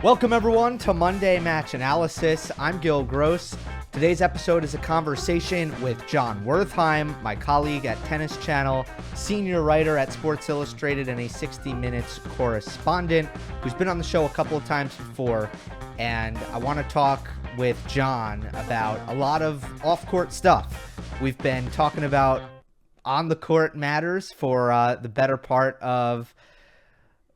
Welcome everyone to Monday Match Analysis. I'm Gill Gross. Today's episode is a conversation with Jon Wertheim, my colleague at Tennis Channel, senior writer at Sports Illustrated, and a 60 Minutes correspondent who's been on the show a couple of times before. And I want to talk with Jon about a lot of off-court stuff. We've been talking about on-the-court matters for the better part of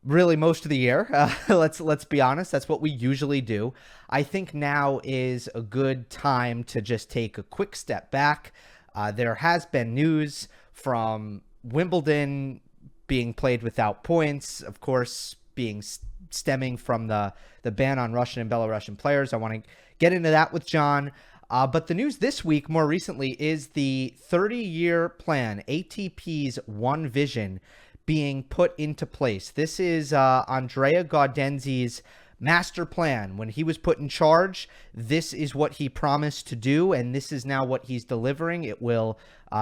really most of the year. Let's be honest. That's what we usually do. I think now is a good time to just take a quick step back. There has been news from Wimbledon being played without points, of course, being stemming from the ban on Russian and Belarusian players. I want to get into that with Jon. But the news this week, more recently, is the 30-year plan, ATP's OneVision, being put into place. This is Andrea Gaudenzi's master plan. When he was put in charge, this is what he promised to do, and this is now what he's delivering. It will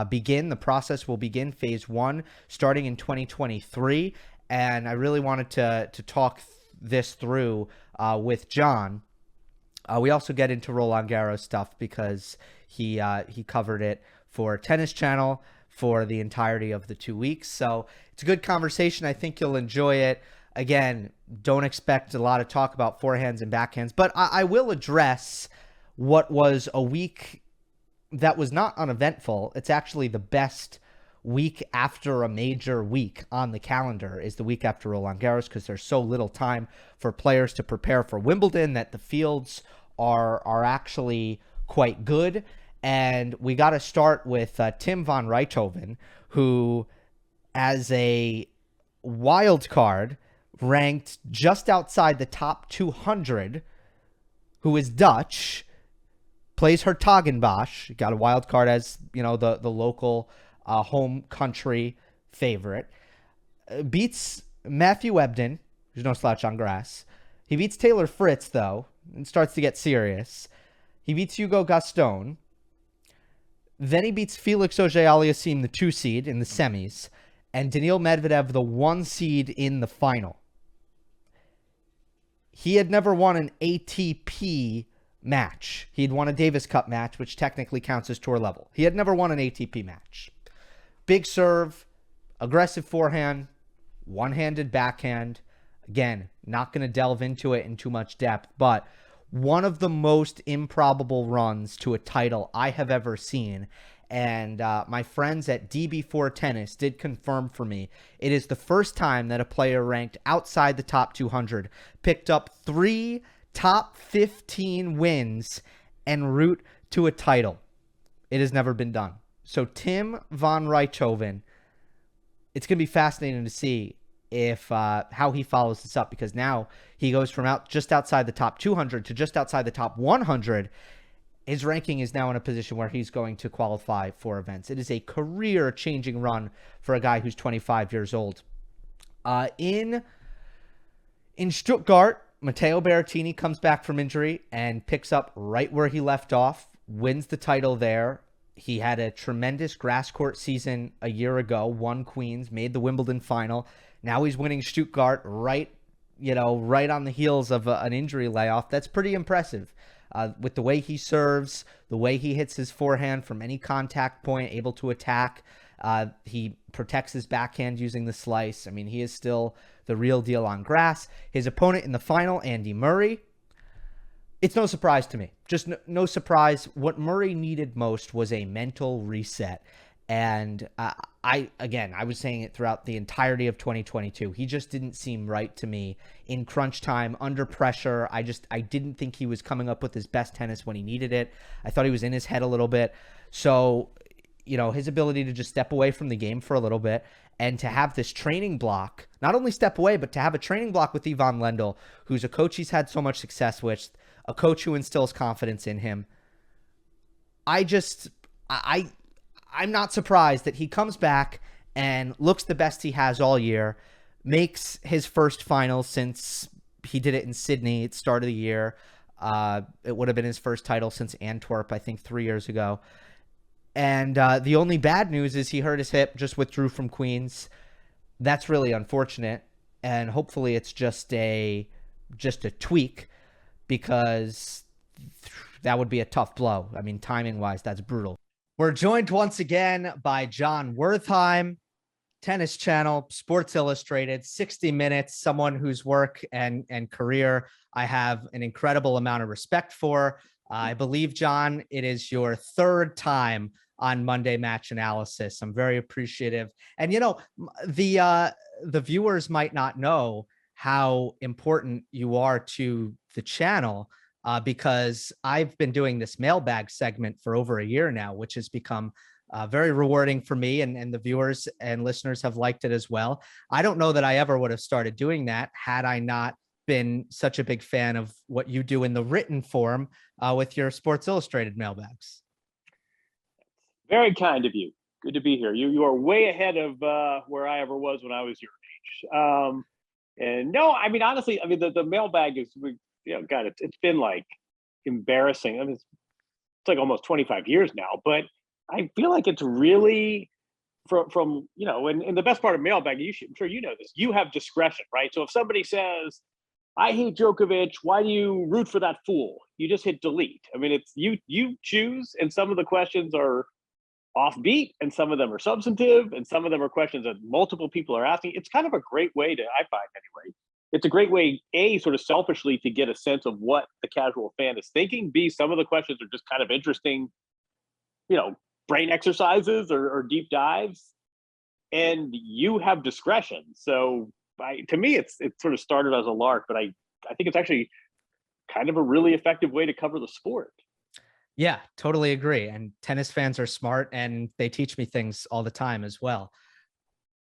begin. The process will begin phase one starting in 2023, and I really wanted to talk this through with Jon. We also get into Roland Garros stuff because he covered it for Tennis Channel for the entirety of the 2 weeks. So it's a good conversation. I think you'll enjoy it. Again, don't expect a lot of talk about forehands and backhands, but I will address what was a week that was not uneventful. It's actually the best week after a major week on the calendar is the week after Roland Garros, because there's so little time for players to prepare for Wimbledon that the fields are actually quite good. And we got to start with Tim van Rijthoven, who, as a wild card, ranked just outside the top 200, who is Dutch, plays Hertogenbosch, got a wild card as, you know, the local home country favorite, beats Matthew Ebden, who's no slouch on grass. He beats Taylor Fritz, though, and starts to get serious. He beats Hugo Gaston. Then he beats Felix Auger-Aliassime, the 2 seed in the semis, and Daniil Medvedev, the 1 seed in the final. He had never won an ATP match. He had won a Davis Cup match, which technically counts as tour level. He had never won an ATP match. Big serve, aggressive forehand, one-handed backhand. Again, not going to delve into it in too much depth, but one of the most improbable runs to a title I have ever seen. And my friends at DB4 Tennis did confirm for me it is the first time that a player ranked outside the top 200 picked up 3 top 15 wins en route to a title. It has never been done. So Tim van Rijthoven, it's going to be fascinating to see if how he follows this up, because now he goes from just outside the top 200 to just outside the top 100. His ranking is now in a position where he's going to qualify for events. It is a career-changing run for a guy who's 25 years old. In Stutgart, Matteo Berrettini comes back from injury and picks up right where he left off, wins the title there. He had a tremendous grass court season a year ago, won Queens, made the Wimbledon final. Now he's winning Stutgart right on the heels of an injury layoff. That's pretty impressive. With the way he serves, the way he hits his forehand from any contact point, able to attack. He protects his backhand using the slice. I mean, he is still the real deal on grass. His opponent in the final, Andy Murray, it's no surprise to me. Just no surprise. What Murray needed most was a mental reset. And I was saying it throughout the entirety of 2022. He just didn't seem right to me in crunch time, under pressure. I didn't think he was coming up with his best tennis when he needed it. I thought he was in his head a little bit. So, his ability to just step away from the game for a little bit and to have this training block, not only step away, but to have a training block with Ivan Lendl, who's a coach he's had so much success with, a coach who instills confidence in him. I'm not surprised that he comes back and looks the best he has all year, makes his first final since he did it in Sydney at the start of the year. It would have been his first title since Antwerp, I think 3 years ago. And the only bad news is he hurt his hip, just withdrew from Queens. That's really unfortunate. And hopefully it's just a just a tweak, because that would be a tough blow. I mean, timing wise, that's brutal. We're joined once again by Jon Wertheim, Tennis Channel, Sports Illustrated, 60 Minutes, someone whose work and career I have an incredible amount of respect for. I believe, Jon, it is your third time on Monday Match Analysis. I'm very appreciative. And, you know, the viewers might not know how important you are to the channel, because I've been doing this mailbag segment for over a year now, which has become very rewarding for me, and the viewers and listeners have liked it as well. I don't know that I ever would have started doing that had I not been such a big fan of what you do in the written form with your Sports Illustrated mailbags. Very kind of you. Good to be here. You are way ahead of where I ever was when I was your age. And no, I mean, honestly, I mean, the mailbag is, God, it's been like embarrassing. I mean, it's like almost 25 years now, but I feel like it's really from and the best part of mailbag, I'm sure you know this, you have discretion, right? So if somebody says, I hate Djokovic, why do you root for that fool? You just hit delete. I mean, it's you choose, and some of the questions are offbeat, and some of them are substantive, and some of them are questions that multiple people are asking. It's kind of a great way to, I find anyway, it's a great way, A, sort of selfishly to get a sense of what the casual fan is thinking. B, some of the questions are just kind of interesting, brain exercises or deep dives, and you have discretion. So to me, it sort of started as a lark, but I think it's actually kind of a really effective way to cover the sport. Yeah, totally agree. And tennis fans are smart, and they teach me things all the time as well.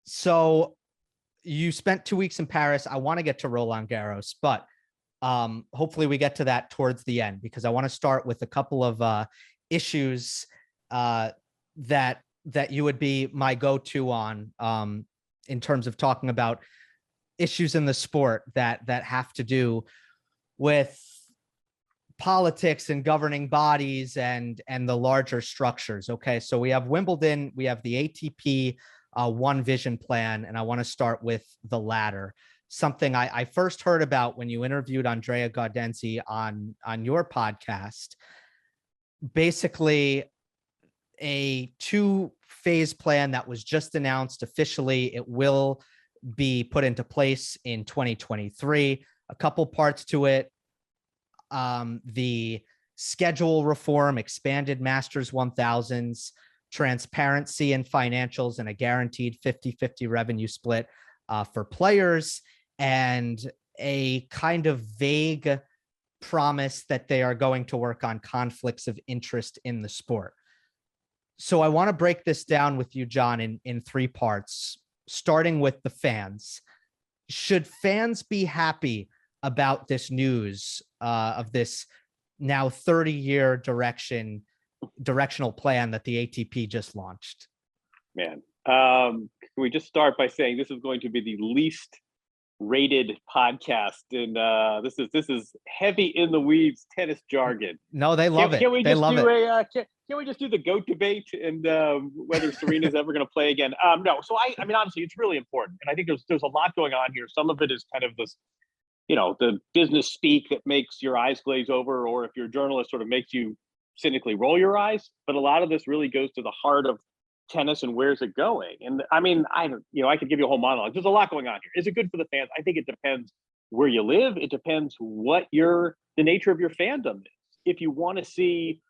So you spent 2 weeks in Paris. I want to get to Roland Garros, but hopefully we get to that towards the end, because I want to start with a couple of issues that you would be my go-to on in terms of talking about issues in the sport that have to do with politics and governing bodies and the larger structures. Okay, so we have Wimbledon, we have the ATP OneVision Plan, and I want to start with the latter. Something I first heard about when you interviewed Andrea Gaudenzi on your podcast. Basically, a 2-phase plan that was just announced officially. It will be put into place in 2023. A couple parts to it. The schedule reform, expanded Masters 1000s, transparency in financials, and a guaranteed 50-50 revenue split for players, and a kind of vague promise that they are going to work on conflicts of interest in the sport. So I want to break this down with you, Jon, in 3 parts, starting with the fans. Should fans be happy about this news of this now 30-year directional plan that the ATP just launched? Man, can we just start by saying this is going to be the least rated podcast, and this is heavy in the weeds tennis jargon. No, they love it. Can we just do the GOAT debate and whether Serena's ever going to play again? No. So I mean, honestly, it's really important, and I think there's a lot going on here. Some of it is kind of this, the business speak that makes your eyes glaze over, or if you're a journalist, sort of makes you cynically roll your eyes. But a lot of this really goes to the heart of tennis and where's it going. And I mean, I could give you a whole monologue. There's a lot going on here. Is it good for the fans? I think it depends where you live. It depends what the nature of your fandom is. If you want to see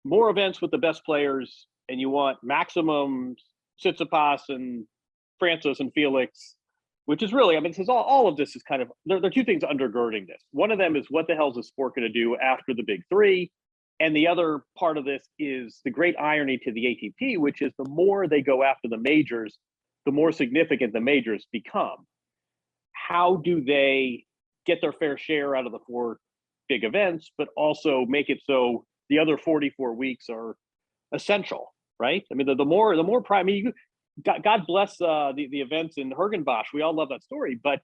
more events with the best players, and you want maximum Tsitsipas and Francis and Felix, which is really, I mean, this is all of this is kind of, there are 2 things undergirding this. One of them is, what the hell is the sport going to do after the big 3? And the other part of this is the great irony to the ATP, which is the more they go after the majors, the more significant the majors become. How do they get their fair share out of the 4 big events, but also make it so the other 44 weeks are essential, right? I mean, the more prime, I mean, God bless the events in Hertogenbosch. We all love that story, but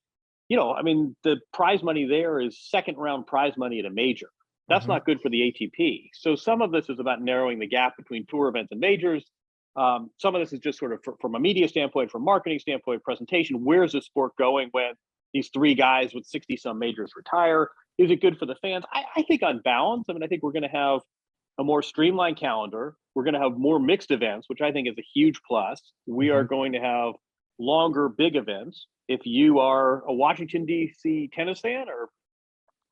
I mean, the prize money there is second round prize money at a major. That's not good for the ATP. So some of this is about narrowing the gap between tour events and majors. Some of this is just sort of from a media standpoint, from marketing standpoint, presentation. Where's the sport going when these three guys with 60 some majors retire? Is it good for the fans? I think on balance, I mean, I think we're going to have a more streamlined calendar. We're going to have more mixed events, which I think is a huge plus. We are going to have longer big events. If you are a Washington, D.C. tennis fan or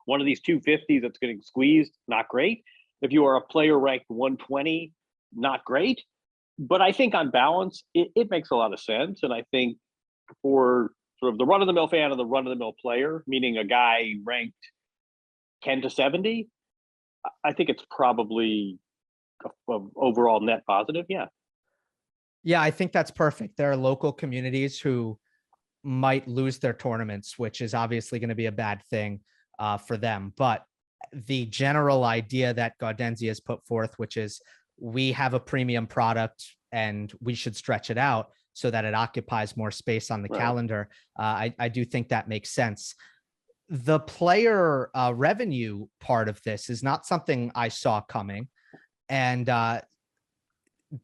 one of these 250s that's getting squeezed, not great. If you are a player ranked 120, not great. But I think on balance, it makes a lot of sense. And I think for sort of the run-of-the-mill fan and the run-of-the-mill player, meaning a guy ranked 10 to 70, I think it's probably a overall net positive. Yeah. Yeah, I think that's perfect. There are local communities who might lose their tournaments, which is obviously going to be a bad thing for them. But the general idea that Gaudenzi has put forth, which is we have a premium product and we should stretch it out so that it occupies more space on the calendar. I do think that makes sense. The player revenue part of this is not something I saw coming. And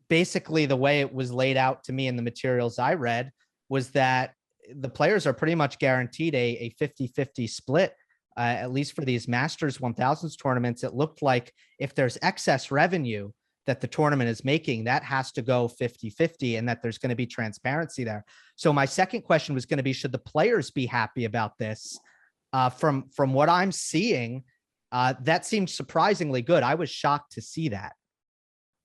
basically the way it was laid out to me in the materials I read was that the players are pretty much guaranteed a 50-50 split, at least for these Masters 1000s tournaments. It looked like if there's excess revenue that the tournament is making, that has to go 50-50 and that there's going to be transparency there. So my second question was going to be, should the players be happy about this? From what I'm seeing, that seemed surprisingly good. I was shocked to see that.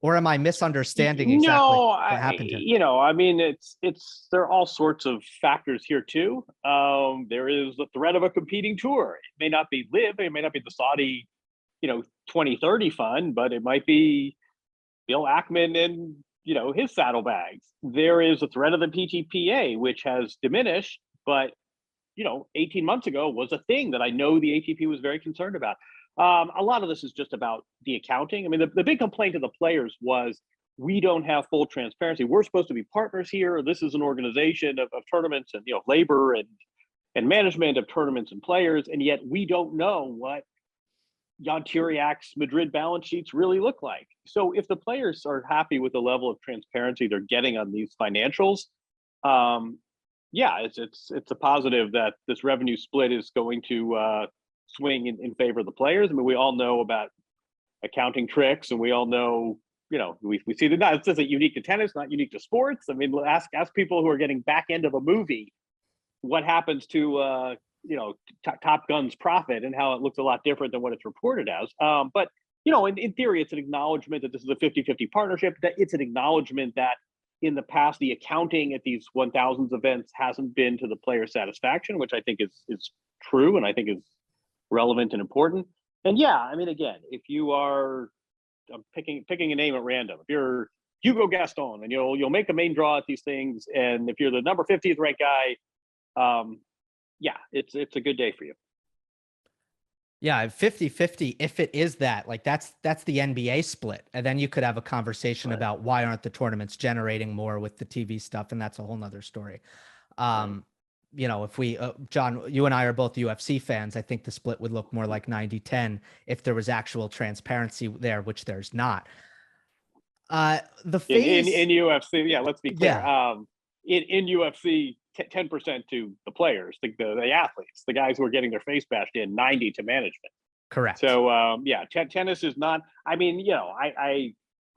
Or am I misunderstanding exactly what happened here? I mean, there are all sorts of factors here too. There is the threat of a competing tour. It may not be LIV, it may not be the Saudi, 2030 fund, but it might be Bill Ackman and, his saddlebags. There is a threat of the PTPA, which has diminished, but 18 months ago was a thing that I know the ATP was very concerned about. A lot of this is just about the accounting. I mean, the big complaint of the players was we don't have full transparency. We're supposed to be partners here. This is an organization of tournaments and labor and management of tournaments and players, and yet we don't know what Jan Tiriak's Madrid balance sheets really look like. So if the players are happy with the level of transparency they're getting on these financials, it's a positive that this revenue split is going to swing in favor of the players. I mean, we all know about accounting tricks, and we all know, we see that this isn't unique to tennis, not unique to sports. I mean, ask people who are getting back end of a movie what happens to Top Gun's profit and how it looks a lot different than what it's reported as. But in theory, it's an acknowledgement that this is a 50-50 partnership. That it's an acknowledgement that in the past, the accounting at these 1000s events hasn't been to the player satisfaction, which I think is true and I think is relevant and important. And yeah, I mean, again, if you are picking a name at random, if you're Hugo Gaston and you'll make a main draw at these things, and if you're the number 50th ranked guy, it's a good day for you. Yeah, 50-50, if it is that, like that's the NBA split. And then you could have a conversation about why aren't the tournaments generating more with the TV stuff, and that's a whole nother story. If we, John, you and I are both UFC fans, I think the split would look more like 90-10 if there was actual transparency there, which there's not. The phase in UFC, yeah, let's be clear. Yeah. In UFC, 10% to the players, the athletes, the guys who are getting their face bashed in, 90 to management. Correct. So tennis is not. I mean,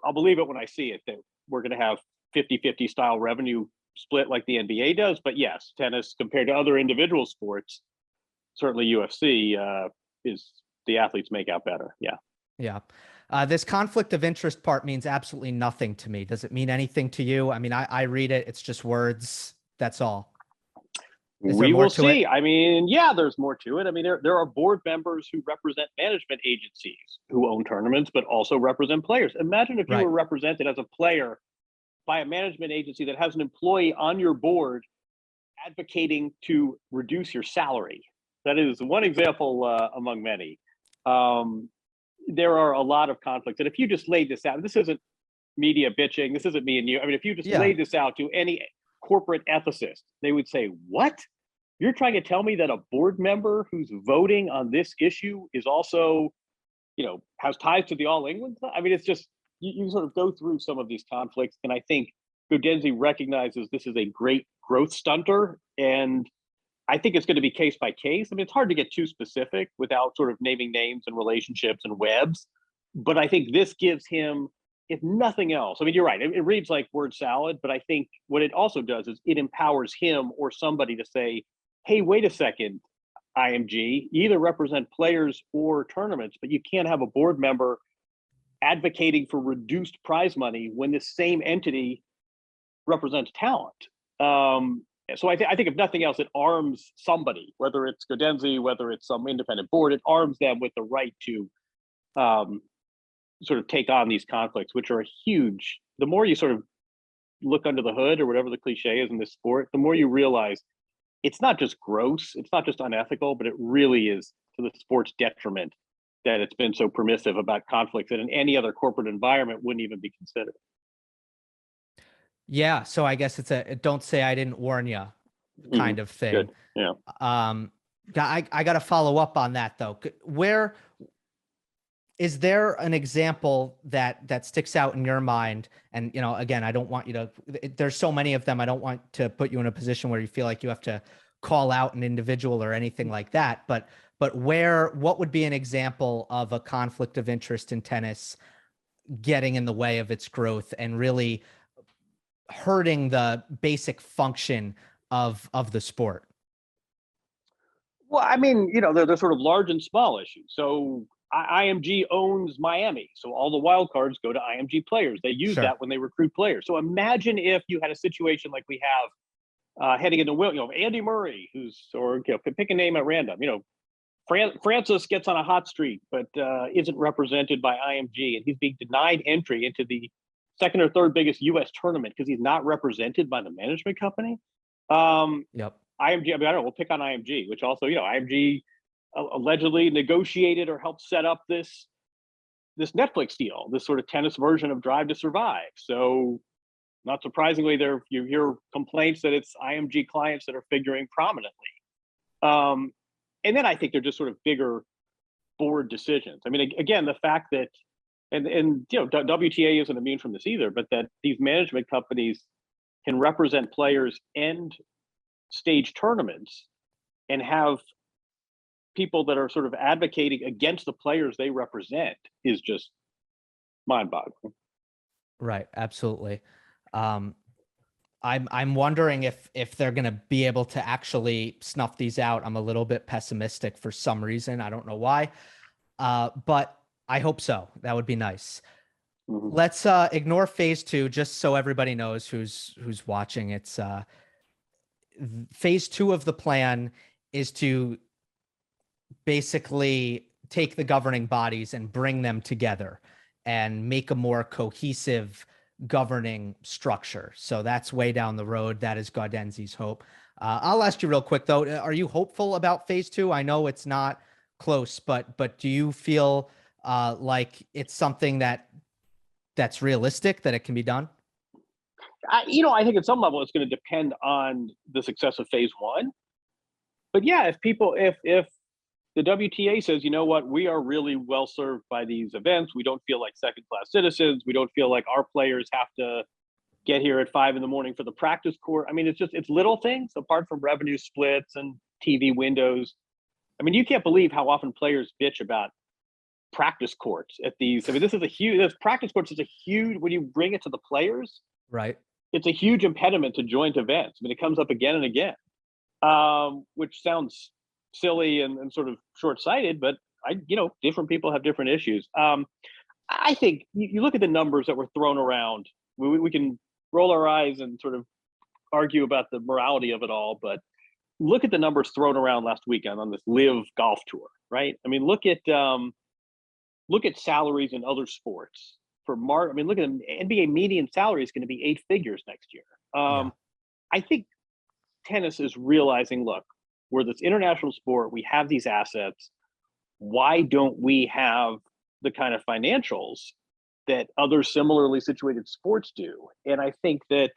I'll believe it when I see it that we're going to have 50-50 style revenue split like the NBA does. But yes, tennis compared to other individual sports, certainly UFC is the athletes make out better. Yeah. Yeah. This conflict of interest part means absolutely nothing to me. Does it mean anything to you? I mean, I read it. It's just words. That's all. We will see. I mean, yeah, there's more to it. I mean, there are board members who represent management agencies who own tournaments, but also represent players. Imagine if you were represented as a player by a management agency that has an employee on your board advocating to reduce your salary. That is one example among many. There are a lot of conflicts. And if you just laid this out, this isn't media bitching. This isn't me and you. I mean, if you just laid this out to any corporate ethicist, they would say, what? You're trying to tell me that a board member who's voting on this issue is also, has ties to the All England? I mean, it's just, you sort of go through some of these conflicts. And I think Gaudenzi recognizes this is a great growth stunter. And I think it's going to be case by case. I mean, it's hard to get too specific without sort of naming names and relationships and webs. But I think this gives him, if nothing else, I mean, you're right. It reads like word salad, but I think what it also does is it empowers him or somebody to say, hey, wait a second, IMG, you either represent players or tournaments, but you can't have a board member advocating for reduced prize money when this same entity represents talent. So I think if nothing else, it arms somebody, whether it's Gaudenzi, whether it's some independent board, it arms them with the right to sort of take on these conflicts, which are huge. The more you sort of look under the hood, or whatever the cliche is in this sport, the more you realize it's not just gross, it's not just unethical, but it really is to the sport's detriment that it's been so permissive about conflicts that in any other corporate environment wouldn't even be considered. Yeah, so I guess it's a don't say I didn't warn you kind of thing. Good. Yeah. I got to follow up on that though. Where is there an example that sticks out in your mind? And again, I don't want you to. There's so many of them. I don't want to put you in a position where you feel like you have to call out an individual or anything like that. But what would be an example of a conflict of interest in tennis getting in the way of its growth and really hurting the basic function of the sport? Well, I mean, they're sort of large and small issues. So IMG owns Miami, so all the wild cards go to IMG players. They use that when they recruit players. So imagine if you had a situation like we have heading into Andy Murray, pick a name at random. Francis gets on a hot streak, but isn't represented by IMG, and he's being denied entry into the second or third biggest U.S. tournament because he's not represented by the management company. Yep. IMG, I mean, I don't know, we'll pick on IMG, which also, IMG allegedly negotiated or helped set up this Netflix deal, this sort of tennis version of Drive to Survive. So not surprisingly, you hear complaints that it's IMG clients that are figuring prominently. And then I think they're just sort of bigger board decisions. I mean, again, the fact that, and WTA isn't immune from this either, but that these management companies can represent players and stage tournaments and have people that are sort of advocating against the players they represent is just mind-boggling. Right, absolutely. I'm wondering if they're going to be able to actually snuff these out. I'm a little bit pessimistic for some reason. I don't know why, but I hope so. That would be nice. Mm-hmm. Let's ignore phase 2, just so everybody knows who's watching. It's phase 2 of the plan is to basically take the governing bodies and bring them together and make a more cohesive governing structure. So that's way down the road. That is Gaudenzi's hope. I'll ask you real quick though, are you hopeful about phase 2? I know it's not close, but do you feel like it's something that's realistic, that it can be done? I think at some level it's going to depend on the success of phase 1. But yeah, if the WTA says, you know what, we are really well served by these events. We don't feel like second-class citizens. We don't feel like our players have to get here at 5 a.m. for the practice court. I mean, it's little things apart from revenue splits and TV windows. I mean, you can't believe how often players bitch about practice courts at these. I mean, this practice courts is a huge, when you bring it to the players, right? It's a huge impediment to joint events. I mean, it comes up again and again, which sounds silly and sort of short-sighted, but different people have different issues. I think you look at the numbers that were thrown around. We can roll our eyes and sort of argue about the morality of it all, but look at the numbers thrown around last weekend on this Live golf tour, right? I mean, look at salaries in other sports for I mean, look at the NBA median salary is going to be 8 figures next year. I think tennis is realizing, look, we're this international sport. We have these assets. Why don't we have the kind of financials that other similarly situated sports do? And I think that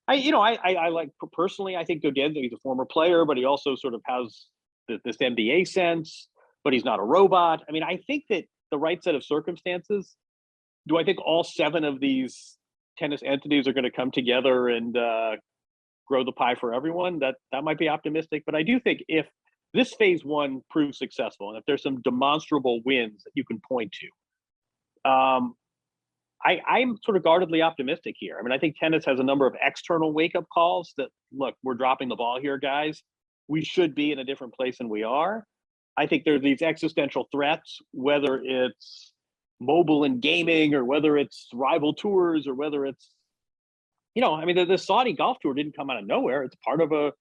I like, personally, I think Gaudenzi, he's a former player, but he also sort of has this NBA sense, but he's not a robot. I mean, I think that the right set of circumstances, do I think all 7 of these tennis entities are going to come together and grow the pie for everyone, that might be optimistic. But I do think if this phase one proves successful, and if there's some demonstrable wins that you can point to, I'm sort of guardedly optimistic here. I mean, I think tennis has a number of external wake-up calls that, look, we're dropping the ball here, guys. We should be in a different place than we are. I think there are these existential threats, whether it's mobile and gaming or whether it's rival tours or whether it's, I mean, the Saudi golf tour didn't come out of nowhere. It's part of a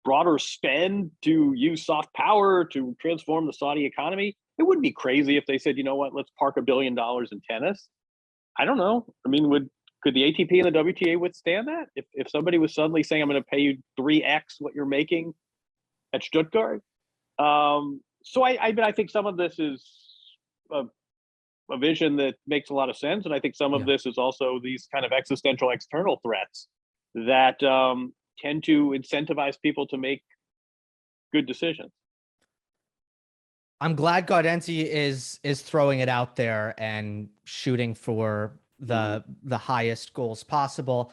broader spend to use soft power to transform the Saudi economy. It wouldn't be crazy if they said, you know what, let's park $1 billion in tennis. I don't know. I mean, could the ATP and the WTA withstand that? If somebody was suddenly saying, I'm going to pay you 3x what you're making at Stuttgart? So I think some of this is a vision that makes a lot of sense. And I think some of this is also these kind of existential external threats that tend to incentivize people to make good decisions. I'm glad Gaudenzi is throwing it out there and shooting for the highest goals possible,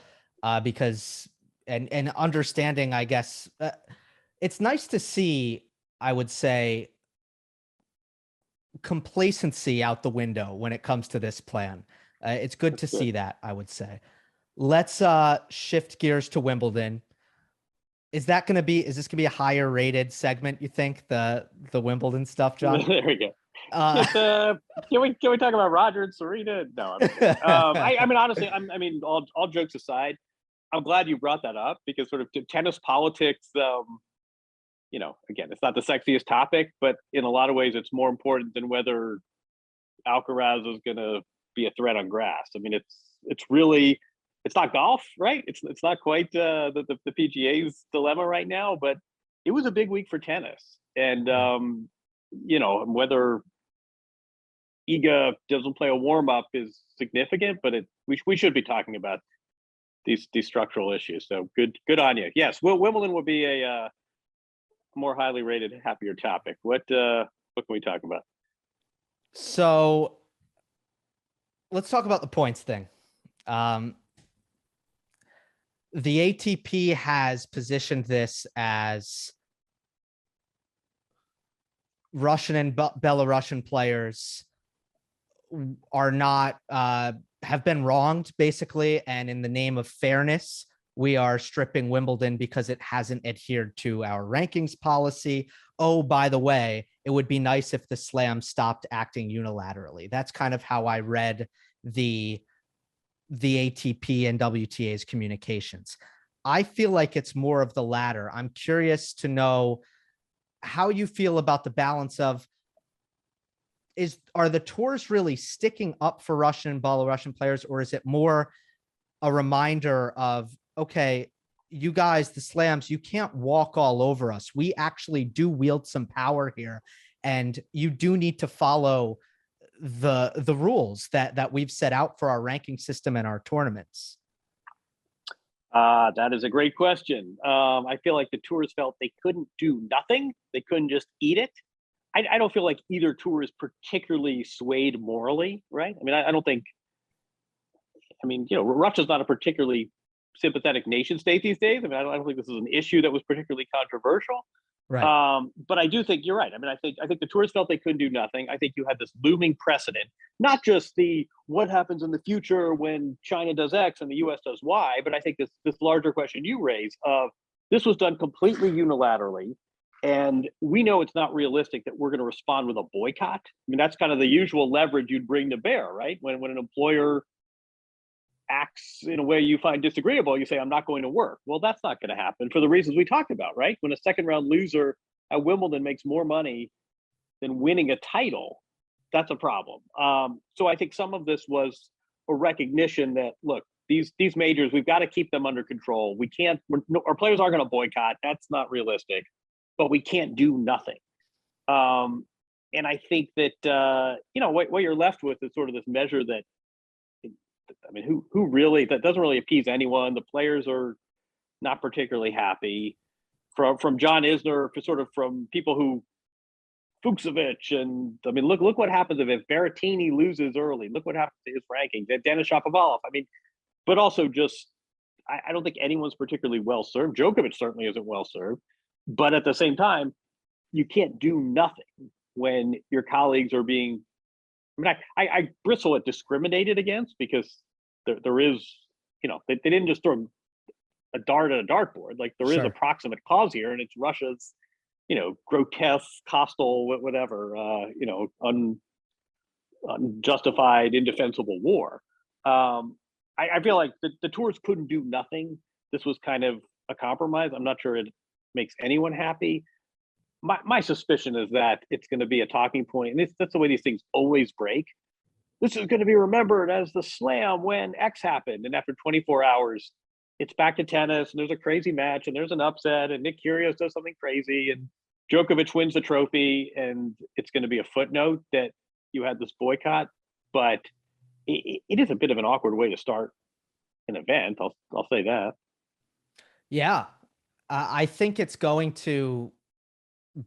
because and understanding, I guess, it's nice to see, I would say, complacency out the window when it comes to this plan. It's good to see that, I would say. Let's shift gears to Wimbledon. Is this going to be a higher rated segment, you think, the Wimbledon stuff, John? There we go. Can we talk about Roger and Serena? No, I mean, honestly, all jokes aside, I'm glad you brought that up, because sort of tennis politics, again, it's not the sexiest topic, but in a lot of ways, it's more important than whether Alcaraz is going to be a threat on grass. I mean, it's really. It's not golf, right? It's not quite the PGA's dilemma right now, but it was a big week for tennis. And, whether Iga doesn't play a warm-up is significant, but we should be talking about these structural issues. So good on you. Yes, Wimbledon will be a more highly rated, happier topic. What can we talk about? So let's talk about the points thing. The ATP has positioned this as Russian and Belarusian players are not, have been wronged, basically. And in the name of fairness, we are stripping Wimbledon because it hasn't adhered to our rankings policy. Oh, by the way, it would be nice if the Slam stopped acting unilaterally. That's kind of how I read the ATP and WTA's communications. I feel like it's more of the latter. I'm curious to know how you feel about the balance of, are the tours really sticking up for Russian and Belarusian players, or is it more a reminder of, okay, you guys, the Slams, you can't walk all over us. We actually do wield some power here, and you do need to follow the rules that we've set out for our ranking system and our tournaments? That is a great question. I feel like the tours felt they couldn't do nothing. They couldn't just eat it. I don't feel like either tour is particularly swayed morally, right? I mean, I don't think, Russia's not a particularly sympathetic nation state these days. I mean, I don't think this is an issue that was particularly controversial. Right. But I do think you're right. I mean, I think the tours felt they couldn't do nothing. I think you had this looming precedent, not just what happens in the future when China does X and the US does Y, but I think this larger question you raise of this was done completely unilaterally. And we know it's not realistic that we're going to respond with a boycott. I mean, that's kind of the usual leverage you'd bring to bear, right? When an employer acts in a way you find disagreeable, you say, I'm not going to work. Well, that's not going to happen for the reasons we talked about, right? When a second round loser at Wimbledon makes more money than winning a title, that's a problem. So I think some of this was a recognition that, look, these majors, we've got to keep them under control. Our players aren't going to boycott. That's not realistic, but we can't do nothing. And I think that, what you're left with is sort of this measure that, who really, that doesn't really appease anyone. The players are not particularly happy. From John Isner, from people who, Fuchsovich, and look what happens if Berrettini loses early. Look what happens to his rankings. Denis Shapovalov. But also just I don't think anyone's particularly well served. Djokovic certainly isn't well served, but at the same time, you can't do nothing when your colleagues are being. I mean, I bristle at discriminated against, because there is, they didn't just throw a dart at a dartboard. Like, there is a Sure. proximate cause here, and it's Russia's, grotesque, hostile, whatever, unjustified, indefensible war. I feel like the tours couldn't do nothing. This was kind of a compromise. I'm not sure it makes anyone happy. My suspicion is that it's going to be a talking point, and that's the way these things always break. This is going to be remembered as the slam when X happened, and after 24 hours, it's back to tennis, and there's a crazy match, and there's an upset, and Nick Kyrgios does something crazy, and Djokovic wins the trophy, and it's going to be a footnote that you had this boycott. But it is a bit of an awkward way to start an event. I'll say that. Yeah, I think it's going to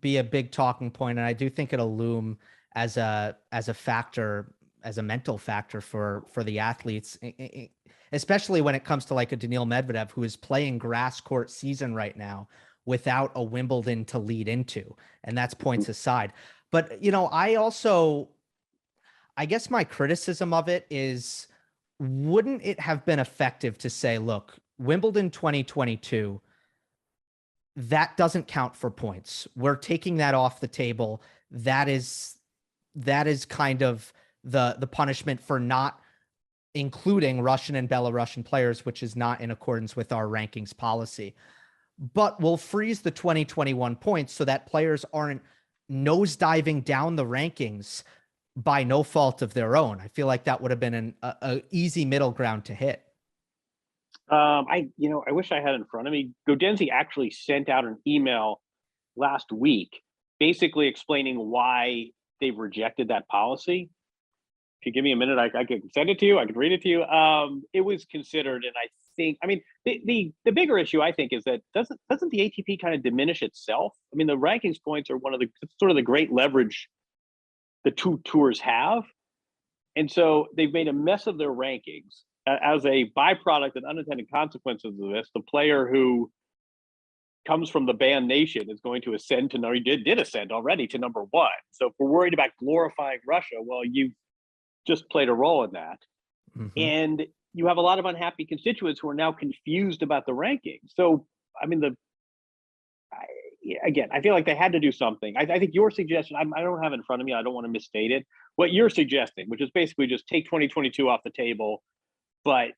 be a big talking point, and I do think it'll loom as a factor, as a mental factor for the athletes, especially when it comes to like a Daniil Medvedev, who is playing grass court season right now without a Wimbledon to lead into, and that's points aside. But I guess my criticism of it is, wouldn't it have been effective to say, look, Wimbledon 2022, that doesn't count for points. We're taking that off the table. That is kind of the punishment for not including Russian and Belarusian players, which is not in accordance with our rankings policy. But we'll freeze the 2021 points so that players aren't nosediving down the rankings by no fault of their own. I feel like that would have been an easy middle ground to hit. I wish I had it in front of me. Gaudenzi actually sent out an email last week, basically explaining why they've rejected that policy. If you give me a minute, I can send it to you. I can read it to you. It was considered, and I think, the bigger issue, I think, is that doesn't the ATP kind of diminish itself? I mean, the rankings points are one of the great leverage the two tours have, and so they've made a mess of their rankings. As a byproduct and unintended consequences of this, the player who comes from the banned nation is going to ascend to did ascend already to number one. So if we're worried about glorifying Russia, well, you've just played a role in that. Mm-hmm. And you have a lot of unhappy constituents who are now confused about the rankings. So, again, I feel like they had to do something. I think your suggestion, I don't have it in front of me, I don't want to misstate it. What you're suggesting, which is basically just take 2022 off the table, but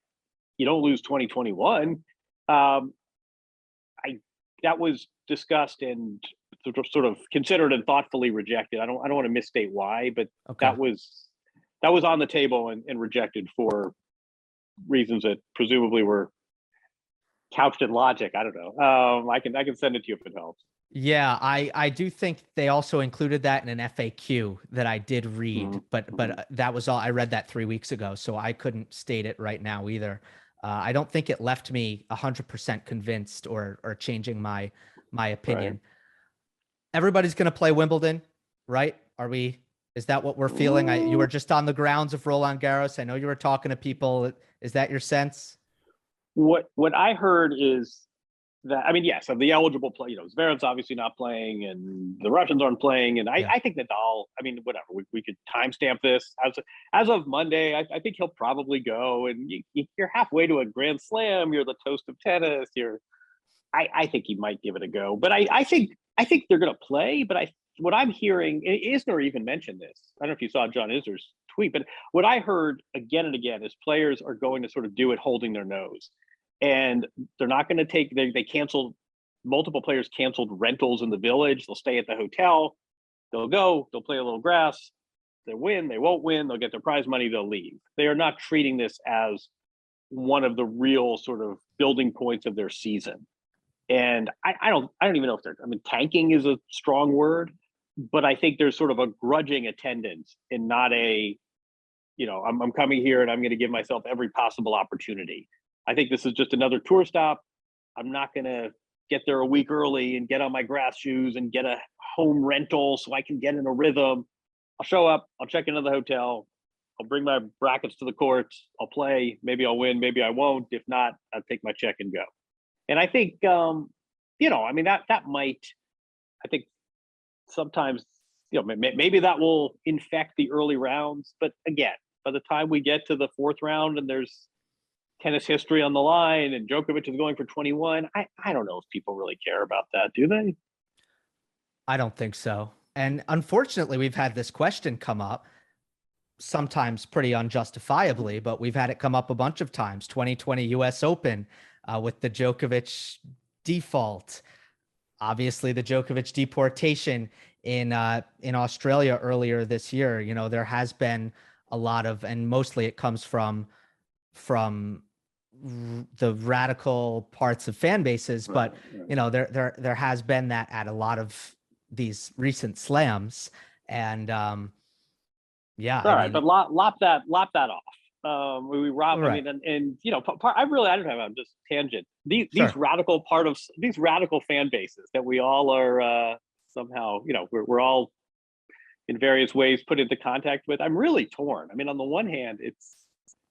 you don't lose 2021. That was discussed and sort of considered and thoughtfully rejected. I don't want to misstate why, but okay. that was on the table and rejected for reasons that presumably were couched in logic. I don't know. I can send it to you if it helps. Yeah, I do think they also included that in an FAQ that I did read, Mm-hmm. but that was all. I read that 3 weeks ago, so I couldn't state it right now either. I don't think it left me 100% convinced or changing my opinion. Right. Everybody's going to play Wimbledon, right? Is that what we're feeling? You were just on the grounds of Roland Garros. I know you were talking to people. Is that your sense? What I heard is that, yes, of the eligible play, Zverev's obviously not playing, and the Russians aren't playing, and I think Nadal, whatever, we could timestamp this as of Monday. I think he'll probably go, and you're halfway to a Grand Slam. You're the toast of tennis. I think he might give it a go, but I think they're going to play. But what I'm hearing, Isner even mentioned this. I don't know if you saw John Isner's tweet, but what I heard again and again is players are going to sort of do it holding their nose. And they're not going to they canceled, multiple players canceled rentals in the village. They'll stay at the hotel. They'll go, they'll play a little grass. They win, they won't win. They'll get their prize money. They'll leave. They are not treating this as one of the real sort of building points of their season. And I don't even know if tanking is a strong word, but I think there's sort of a grudging attendance and not I'm coming here and I'm going to give myself every possible opportunity. I think this is just another tour stop. I'm not going to get there a week early and get on my grass shoes and get a home rental so I can get in a rhythm. I'll show up, I'll check into the hotel, I'll bring my brackets to the court. I'll play. Maybe I'll win. Maybe I won't. If not, I'll take my check and go. And I think, that might, I think sometimes, maybe that will infect the early rounds. But again, by the time we get to the fourth round and there's tennis history on the line and Djokovic is going for 21, I don't know if people really care about that, do they? I don't think so. And unfortunately, we've had this question come up, sometimes pretty unjustifiably, but we've had it come up a bunch of times. 2020 US Open with the Djokovic default, obviously the Djokovic deportation in Australia earlier this year. There has been a lot of, and mostly it comes from the radical parts of fan bases, but there has been that at a lot of these recent slams, and yeah. All right, but lop that off. We rob. Right. I mean, and I don't have. I'm just tangent. These radical these radical fan bases that we all are somehow, we're all in various ways put into contact with. I'm really torn. I mean, on the one hand, it's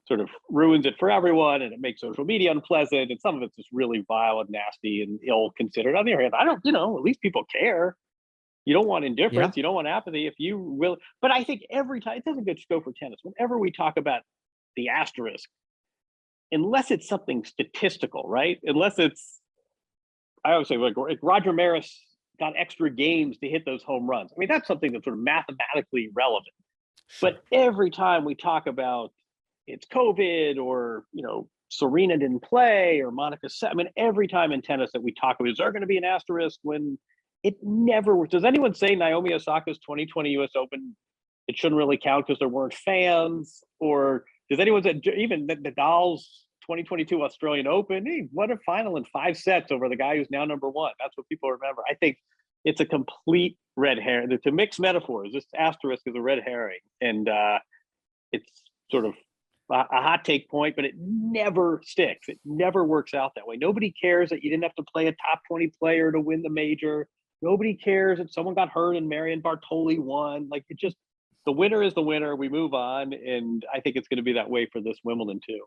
sort of ruins it for everyone, and it makes social media unpleasant, and some of it's just really vile and nasty and ill-considered. On the other hand, I don't, at least people care. You don't want indifference. Yeah. You don't want apathy. If you will, but I think every time, it doesn't just go for tennis. Whenever we talk about the asterisk, unless it's something statistical, right? Unless it's, I always say, like Roger Maris got extra games to hit those home runs. I mean, that's something that's sort of mathematically relevant. Sure. But every time we talk about it's COVID or, Serena didn't play or Monica, I mean, every time in tennis that we talk about, is there going to be an asterisk when it never works? Does anyone say Naomi Osaka's 2020 US Open, it shouldn't really count because there weren't fans? Or does anyone say even Nadal's 2022 Australian Open, he won a final in 5 sets over the guy who's now number one? That's what people remember. I think it's a complete red herring. To mix metaphors, this asterisk is a red herring. And it's sort of a hot take point, but it never sticks. It never works out that way. Nobody cares that you didn't have to play a top 20 player to win the major. Nobody cares that someone got hurt and Marion Bartoli won. Like, it just, the winner is the winner. We move on. And I think it's going to be that way for this Wimbledon too.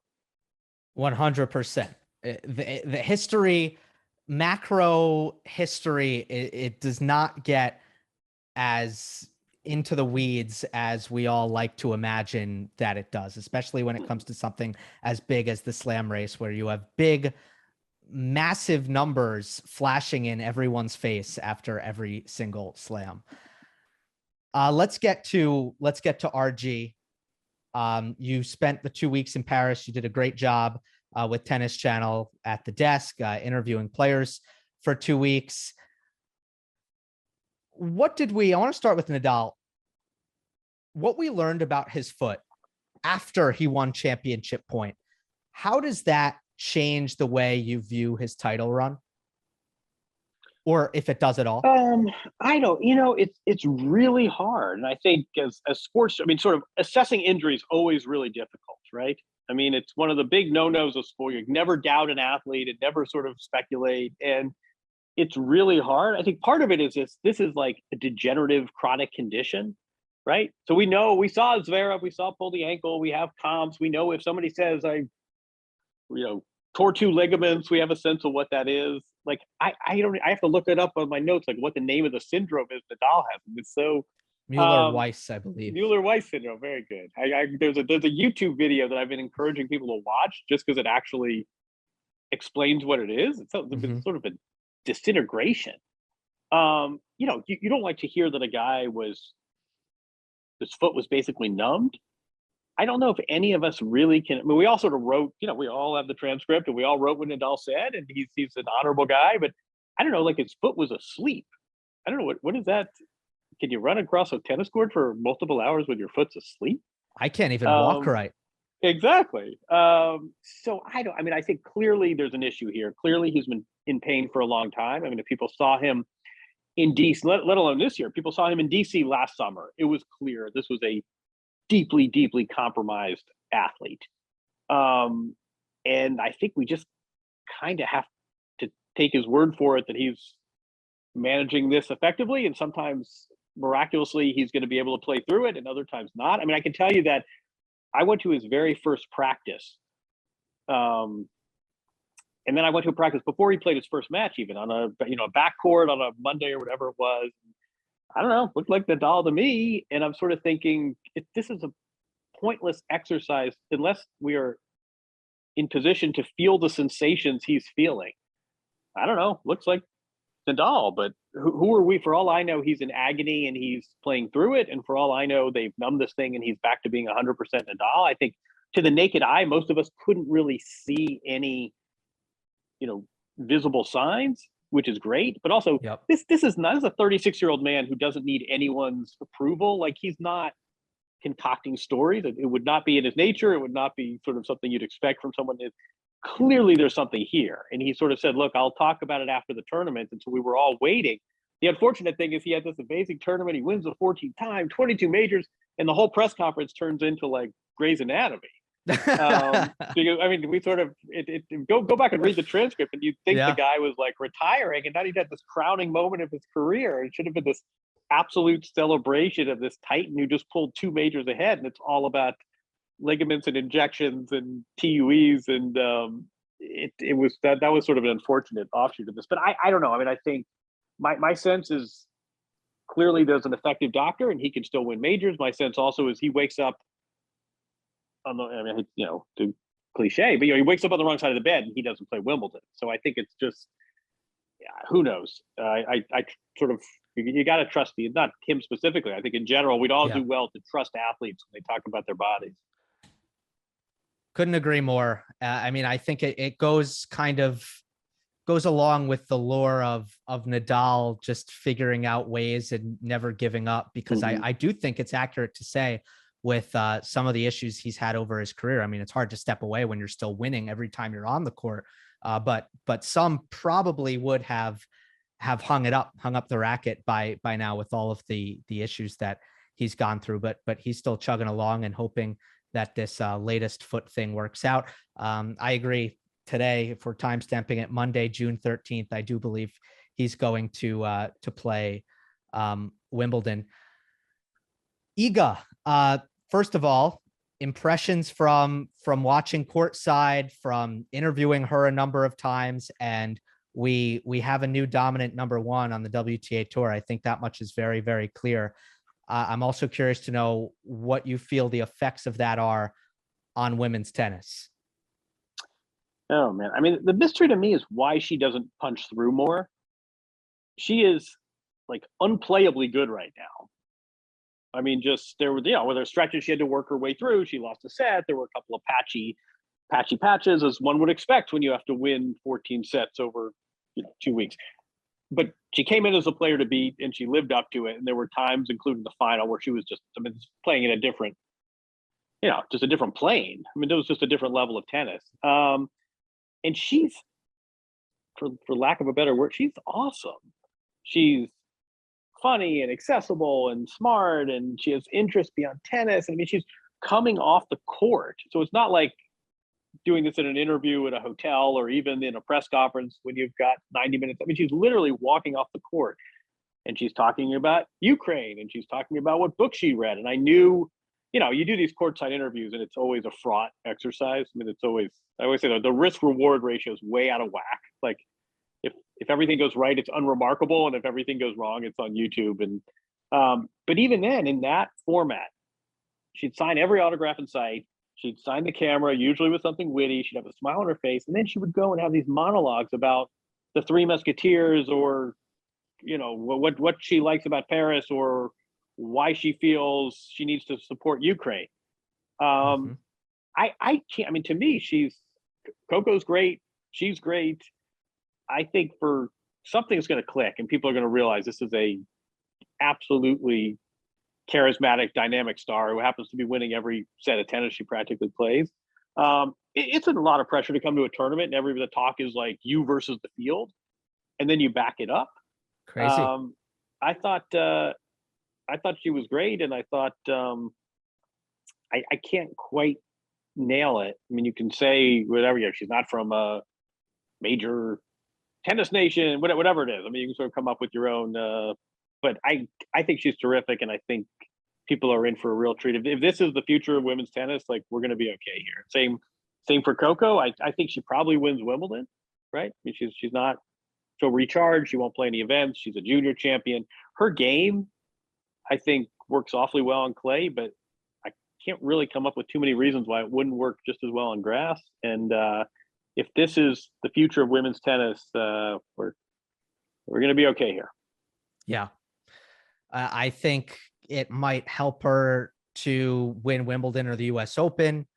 100%. The history, macro history, it does not get as into the weeds as we all like to imagine that it does, especially when it comes to something as big as the slam race, where you have big, massive numbers flashing in everyone's face after every single slam. Let's get to RG. You spent the 2 weeks in Paris. You did a great job with Tennis Channel at the desk, interviewing players for 2 weeks. I want to start with Nadal. What we learned about his foot after he won championship point, how does that change the way you view his title run? Or if it does at all? I don't, it's really hard. And I think as sports, I mean, sort of assessing injury is always really difficult, right? I mean, it's one of the big no-nos of sport. You never doubt an athlete and never sort of speculate. And it's really hard. I think part of it is this is like a degenerative chronic condition, right? So we saw Zverev, we saw pull the ankle, we have comps. We know if somebody says tore 2 ligaments, we have a sense of what that is. Like, I have to look it up on my notes, like what the name of the syndrome is Nadal has. It's so Mueller-Weiss, I believe. Mueller-Weiss syndrome, very good. There's a YouTube video that I've been encouraging people to watch just because it actually explains what it is. It's sort of a disintegration. You don't like to hear that a guy his foot was basically numbed. I don't know if any of us really can. I mean, we all sort of wrote, we all have the transcript and we all wrote what Nadal said, and he's an honorable guy, but I don't know, like his foot was asleep. I don't know what is that? Can you run across a tennis court for multiple hours with your foot's asleep? I can't even walk right. Exactly. So I think clearly there's an issue here. Clearly he's been in pain for a long time. I mean, if people saw him in DC, let alone this year, people saw him in DC last summer, it was clear this was a deeply, deeply compromised athlete. And I think we just kind of have to take his word for it that he's managing this effectively. And sometimes miraculously, he's going to be able to play through it, and other times not. I mean, I can tell you that I went to his very first practice. And then I went to a practice before he played his first match, even on a backcourt on a Monday or whatever it was. I don't know, looked like Nadal to me. And I'm sort of thinking, this is a pointless exercise unless we are in position to feel the sensations he's feeling. I don't know, looks like Nadal, but who are we? For all I know, he's in agony and he's playing through it. And for all I know, they've numbed this thing and he's back to being 100% Nadal. I think to the naked eye, most of us couldn't really see any, visible signs, which is great. But also, this is a 36-year-old man who doesn't need anyone's approval. Like, he's not concocting stories. It would not be in his nature. It would not be sort of something you'd expect from someone that clearly there's something here. And he sort of said, look, I'll talk about it after the tournament. And so we were all waiting. The unfortunate thing is he had this amazing tournament. He wins the 14th time, 22 majors, and the whole press conference turns into like Grey's Anatomy. We sort of go back and read the transcript, and you'd think the guy was like retiring, and now he'd had this crowning moment of his career. It should have been this absolute celebration of this Titan who just pulled 2 majors ahead, and it's all about ligaments and injections and TUEs, and it was that was sort of an unfortunate offshoot of this. But I don't know. I mean, I think my sense is clearly there's an effective doctor, and he can still win majors. My sense also is he wakes up on the, to cliche, but he wakes up on the wrong side of the bed and he doesn't play Wimbledon. So I think it's just, who knows? I sort of, you got to trust not him specifically. I think in general, we'd all do well to trust athletes when they talk about their bodies. Couldn't agree more. I think it goes along with the lore of Nadal just figuring out ways and never giving up, because I do think it's accurate to say with some of the issues he's had over his career. I mean, it's hard to step away when you're still winning every time you're on the court. But some probably would have hung up the racket by now with all of the issues that he's gone through. But he's still chugging along and hoping that this latest foot thing works out. I agree. Today, if we're time stamping it, Monday, June 13th, I do believe he's going to play Wimbledon. Iga, first of all, impressions from watching courtside, from interviewing her a number of times, and we have a new dominant number 1 on the WTA tour. I think that much is very, very clear. I'm also curious to know what you feel the effects of that are on women's tennis. Oh man, I mean, the mystery to me is why she doesn't punch through more. She is like unplayably good right now. I mean, just there were, where there's stretches she had to work her way through. She lost a set. There were a couple of patchy patches, as one would expect when you have to win 14 sets over 2 weeks. But she came in as a player to beat, and she lived up to it. And there were times, including the final, where she was just, playing in a different, just a different plane. I mean, it was just a different level of tennis. And she's, for lack of a better word, she's awesome. She's funny and accessible and smart, and she has interest beyond tennis. I mean, she's coming off the court. So it's not like doing this in an interview at a hotel or even in a press conference when you've got 90 minutes. I mean, she's literally walking off the court, and she's talking about Ukraine, and she's talking about what book she read. And I knew, you do these courtside interviews, and it's always a fraught exercise. I mean, I always say the risk reward ratio is way out of whack. Like, if everything goes right, it's unremarkable, and if everything goes wrong, it's on YouTube. And but even then, in that format, she'd sign every autograph in sight. She'd sign the camera, usually with something witty. She'd have a smile on her face, and then she would go and have these monologues about the Three Musketeers, or what she likes about Paris, or why she feels she needs to support Ukraine. I can't. I mean, to me, Coco's great. She's great. I think for something's going to click, and people are going to realize this is a absolutely charismatic, dynamic star who happens to be winning every set of tennis she practically plays. It's a lot of pressure to come to a tournament, and the talk is like you versus the field, and then you back it up. Crazy. I thought she was great, and I thought I can't quite nail it. I mean, you can say whatever. She's not from a major tennis nation, whatever it is. I mean, you can sort of come up with your own. But I think she's terrific, and I think people are in for a real treat. If this is the future of women's tennis, like, we're going to be okay here. Same for Coco. I think she probably wins Wimbledon, right? I mean, she's not so recharged. She won't play any events. She's a junior champion. Her game, I think, works awfully well on clay, but I can't really come up with too many reasons why it wouldn't work just as well on grass. And if this is the future of women's tennis, we're going to be okay here. Yeah. I think it might help her to win Wimbledon or the US Open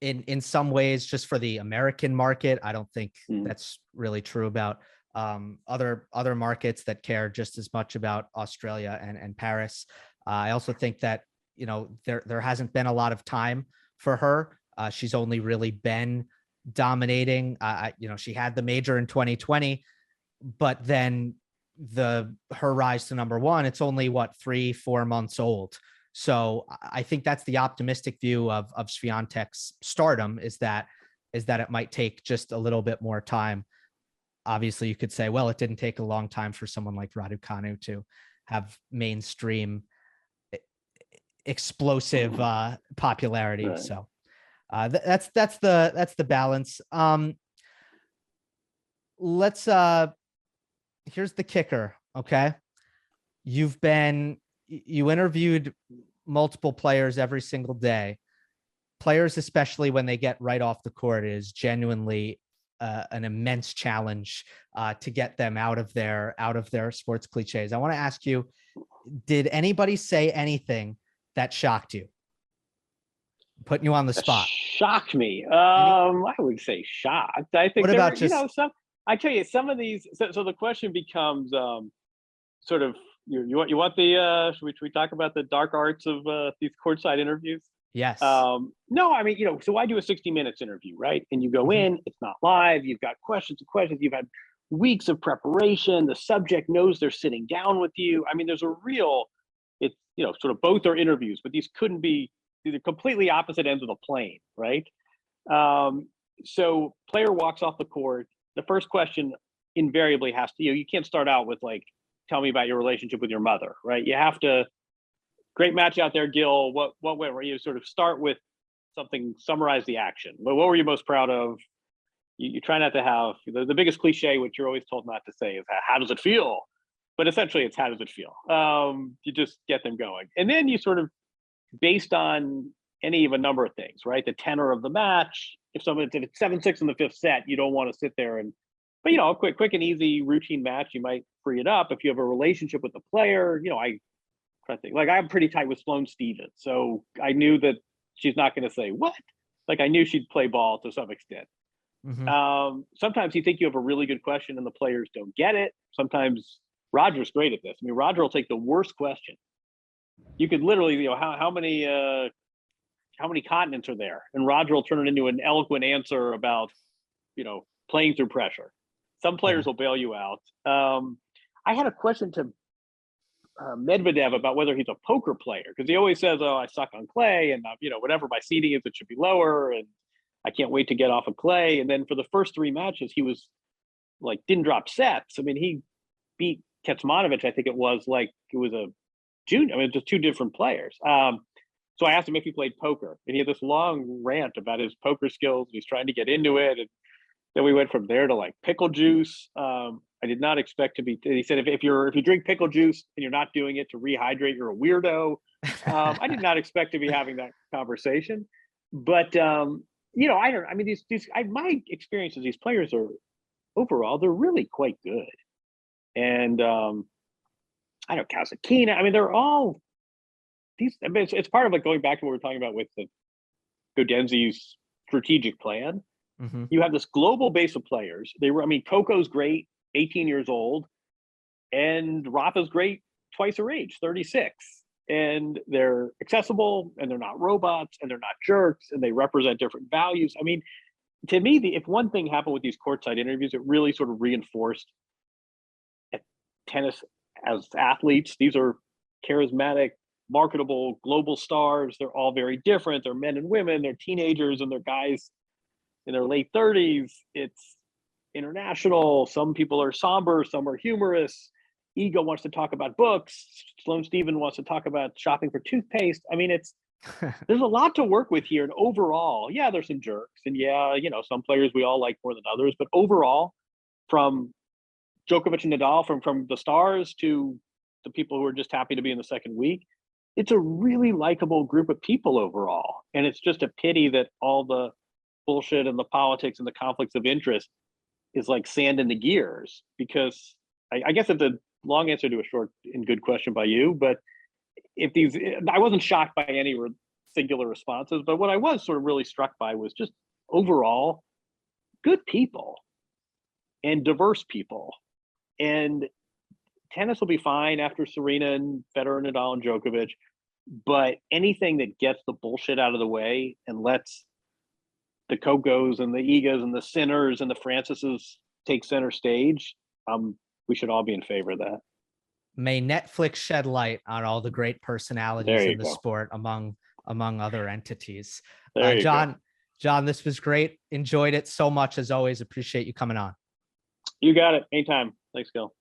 in some ways, just for the American market. I don't think that's really true about other markets that care just as much about Australia and Paris. I also think that, there hasn't been a lot of time for her. She's only really been dominating. She had the major in 2020, but then her rise to number one, it's only 3-4 months old. So I think that's the optimistic view of Swiatek's stardom, is that it might take just a little bit more time. Obviously you could say, well, it didn't take a long time for someone like Raducanu to have mainstream explosive popularity. Right. So that's the balance. Here's the kicker. Okay. You interviewed multiple players every single day. Players, especially when they get right off the court, is genuinely an immense challenge to get them out of their sports cliches. I want to ask you, did anybody say anything that shocked you? Putting you on the spot. Shocked me. I would say shocked. I think, what about I tell you, some of these. So the question becomes sort of, you want the should we talk about the dark arts of these courtside interviews? Yes. No, I mean, so I do a 60 minutes interview, right? And you go in, it's not live. You've got questions and questions. You've had weeks of preparation. The subject knows they're sitting down with you. I mean, there's a real, it's, sort of both are interviews, but these are completely opposite ends of the plane, right? So player walks off the court. The first question invariably has to, you can't start out with like, tell me about your relationship with your mother, right? You have to, great match out there, Gill. What went where you sort of start with something, summarize the action. What were you most proud of? You try not to have the biggest cliche, which you're always told not to say, is how does it feel? But essentially it's how does it feel? You just get them going. And then you sort of, based on any of a number of things, right? The tenor of the match. If it's 7-6 in the fifth set, you don't want to sit there but a quick and easy routine match, you might free it up. If you have a relationship with the player, I try to think, like, I'm pretty tight with Sloane Stephens. So I knew that she's not going to say what, like, I knew she'd play ball to some extent. Mm-hmm. Sometimes you think you have a really good question and the players don't get it. Sometimes Roger's great at this. I mean, Roger will take the worst question. You could literally, how many continents are there? And Roger will turn it into an eloquent answer about, playing through pressure. Some players will bail you out. I had a question to Medvedev about whether he's a poker player, because he always says, "Oh, I suck on clay, and whatever my seeding is, it should be lower, and I can't wait to get off of clay." And then for the first 3 matches, he was like, didn't drop sets. I mean, he beat Kecmanovic, I think it was a junior. I mean, just two different players. So I asked him if he played poker, and he had this long rant about his poker skills. He's trying to get into it, and then we went from there to like pickle juice. I did not expect to be. He said if you drink pickle juice and you're not doing it to rehydrate, you're a weirdo. I did not expect to be having that conversation, but I don't. I mean, my experience is these players are overall they're really quite good, and I don't know, Kasatkina. I mean, they're all these. I mean, it's part of like going back to what we were talking about with the Gaudenzi's strategic plan. Mm-hmm. You have this global base of players. Coco's great, 18 years old, and Rafa's great, twice her age, 36. And they're accessible, and they're not robots, and they're not jerks, and they represent different values. I mean, to me, if one thing happened with these courtside interviews, it really sort of reinforced tennis as athletes. These are charismatic, marketable, global stars. They're all very different. They're men and women. They're teenagers, and they're guys in their late 30s. It's international. Some people are somber, some are humorous. Ego wants to talk about books. Sloane Steven wants to talk about shopping for toothpaste. I mean, there's a lot to work with here. And overall, yeah, there's some jerks. And yeah, some players we all like more than others. But overall, from Djokovic and Nadal, from the stars to the people who are just happy to be in the second week, it's a really likable group of people overall. And it's just a pity that all the bullshit and the politics and the conflicts of interest is like sand in the gears. Because I guess it's a long answer to a short and good question by you, but I wasn't shocked by any singular responses, but what I was sort of really struck by was just overall good people and diverse people. And tennis will be fine after Serena and Federer, Nadal, and Djokovic, but anything that gets the bullshit out of the way and lets the Cocos and the Igas and the Sinners and the Francises take center stage, we should all be in favor of that. May Netflix shed light on all the great personalities in the sport among other entities. Jon, this was great. Enjoyed it so much as always. Appreciate you coming on. You got it. Anytime. Thanks, Gil.